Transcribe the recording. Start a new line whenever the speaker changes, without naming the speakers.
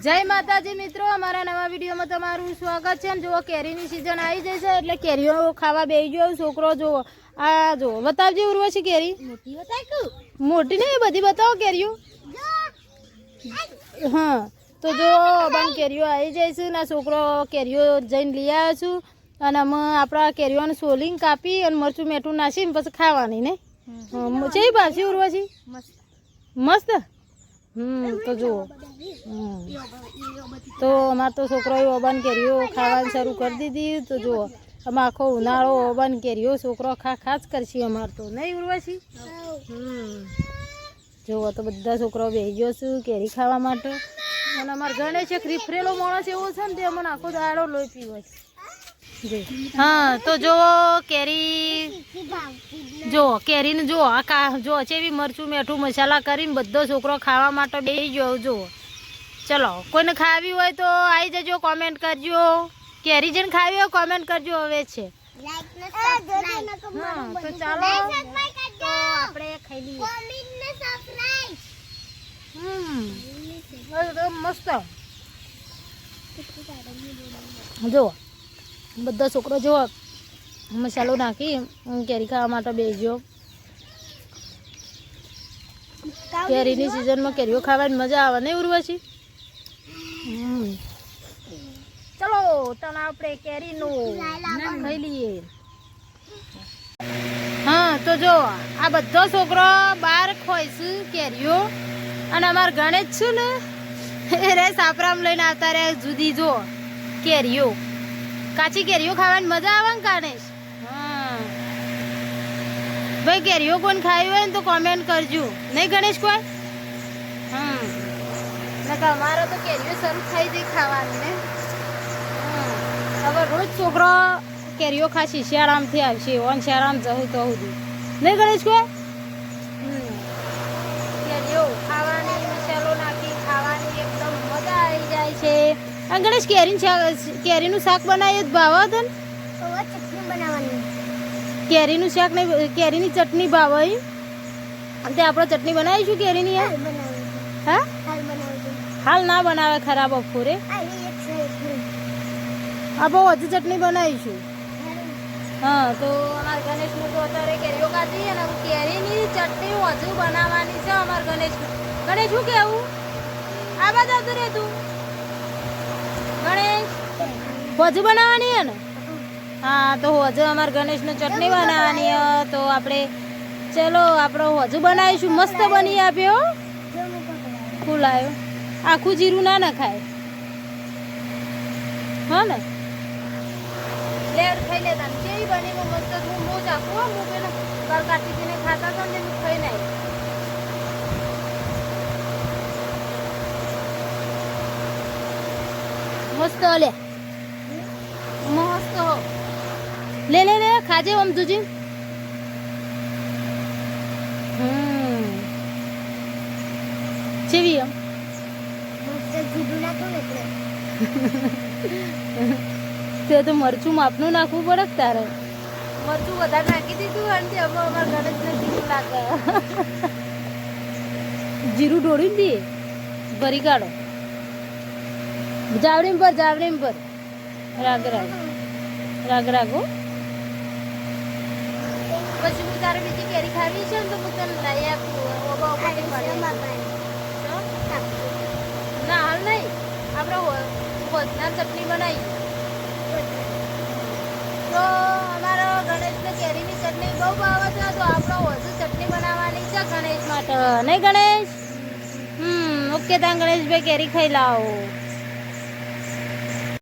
જય માતાજી મિત્રો, અમારા નવા વિડીયોમાં તમારું સ્વાગત છે. જુઓ કેરીની સિઝન આવી જાય છે એટલે કેરીઓ ખાવા બેસી ગયો છોકરો. જુઓ આ જુઓ, બતાવજે ઉર્વશી કેરી મોટી નહીં, બધી બતાવો કેરીઓ. હા તો જો બંધ કેરીઓ આવી જાય છે ને છોકરો કેરીઓ જઈને લઈ આવ્યો છું. અને અમે આપણા કેરીઓને સોલીને કાપી અને મરચું મીઠું નાખીને પછી ખાવાની ને છે ભાવશે ઉર્વશી મસ્ત. તો જુઓ તો અમારે તો છોકરોએ ઓબન કેરીઓ ખાવાની શરૂ કરી દીધી. તો જુઓ અમે આખો ઉનાળો ઓબન કેરીઓ છોકરો ખાસ કરશે અમારે તો, નહીં ઉર્વશી? જુઓ તો બધા છોકરાઓ બેસી ગયો છું કેરી ખાવા માટે. અને અમારે ગણેશ એક રીફરેલો માણસ એવો છે ને તે અમને આખો દાડો લોહી પીવો છે. હા તો જુઓ કેરી, જો કેરીને જુઓ આ જો છે એવી મરચું મીઠું મસાલા કરીને બધો છોકરો ખાવા માટે બેસી ગયો. જુઓ ચલો કોઈને ખાવી હોય તો આવી જજો, કોમેન્ટ કરજો. કેરી જેને ખાવી હોય કોમેન્ટ કરજો. હવે છે તો ચાલો આપણે ખાઈ લઈએ. મસ્ત જુઓ બધા છોકરો જુઓ મસાલો નાખી કેરી ખાવા માટે બેસજો. કેરીની સિઝનમાં કેરીઓ ખાવાની મજા આવે ને ઉર્વશી? ચલો તને આપણે કેરીનું ખાઈ લઈએ. હા તો જો આ બધો છોકરો બહાર ખોય છે કેરીઓ. અને અમારે ગણેશ છું ને એ રે સાપરામ લઈને આવતા રે જુદી જો કેરીઓ. કાચી કેરીઓ ખાવાની મજા આવે ને ગણેશ? હા ભાઈ કેરીઓ કોણ ખાવી હોય ને તો કોમેન્ટ કરજો, નહીં ગણેશ કોઈ? અમારે તો કેરીઓ શરૂ થઈ જઈ ખાવાની ને. હવે રોજ છોકરો કેરીઓ ખાશી શિયાળામાંથી આવશે ઓન શિયાળામાં જવું તો સુધી, નહીં ગણેશ કોઈ? કેરીઓ ખાવાની મસાલો નાખી ખાવાની એકદમ મજા આવી જાય છે. આ ગણેશ કેરીનું શાક બનાવીએ જ ભાવ હતો ને? ચટણી બનાવવાની કેરીનું શાક નહીં, કેરીની ચટણી ભાવ હોય તે આપણે ચટણી બનાવીશું કેરીની. હા હાલ ના બનાવે ખરાબ બપોરે. આ બહુ હજુ ચટણી બનાવીશું. હા તો અમારા ગણેશનું તો અત્યારે કેરીઓ કાઢી અને કેરીની ચટણી હજુ બનાવવાની છે અમારા ગણેશનું. ગણેશ શું કેવું? આ બાદ આવતું રે તું ગણેશ હજુ બનાવવાની હે ને? હા તો હજુ અમારે ગણેશને ચટણી બનાવવાની તો આપણે ચલો આપણે હજુ બનાવીશું. મસ્ત બની આપ્યો, ફૂલાયો. આખું જીરું ના નખાય હા ને? લેર ખાઈ લેતા કેવી બની મસ્ત. હું મોજ આપું હું પેલા કાલ કાઢીને ખાતા હતા ને ખાઈ નાય. મસ્ત લે મસ્ત લે લે લે ખાજે આમ તુજી. ચેવી આમ તે તો મરચું માપનું નાખવું પડે તારે. મરચું વધારે નાખી દીધું અને તે હવે અમારા ગણેશને જીરું લાગે. જીરું ઢોળી દે ભરી કાઢો. જાવડીમ પર રાગ રાગો. પછી હું તારે બીજી કેરી ખાવી છે ને તો હું તને લઈ આપું. ના હાલ નહીં, આપણે વધના ચટણી બનાવી. તો અમારા ગણેશને કેરીની ચટણી બહુ ભાવે છે તો આપણે વધુ ચટણી બનાવવાની છે ગણેશ માટે, નહીં ગણેશ? ઓકે ત્યાં ગણેશભાઈ કેરી ખાઈ લાવો.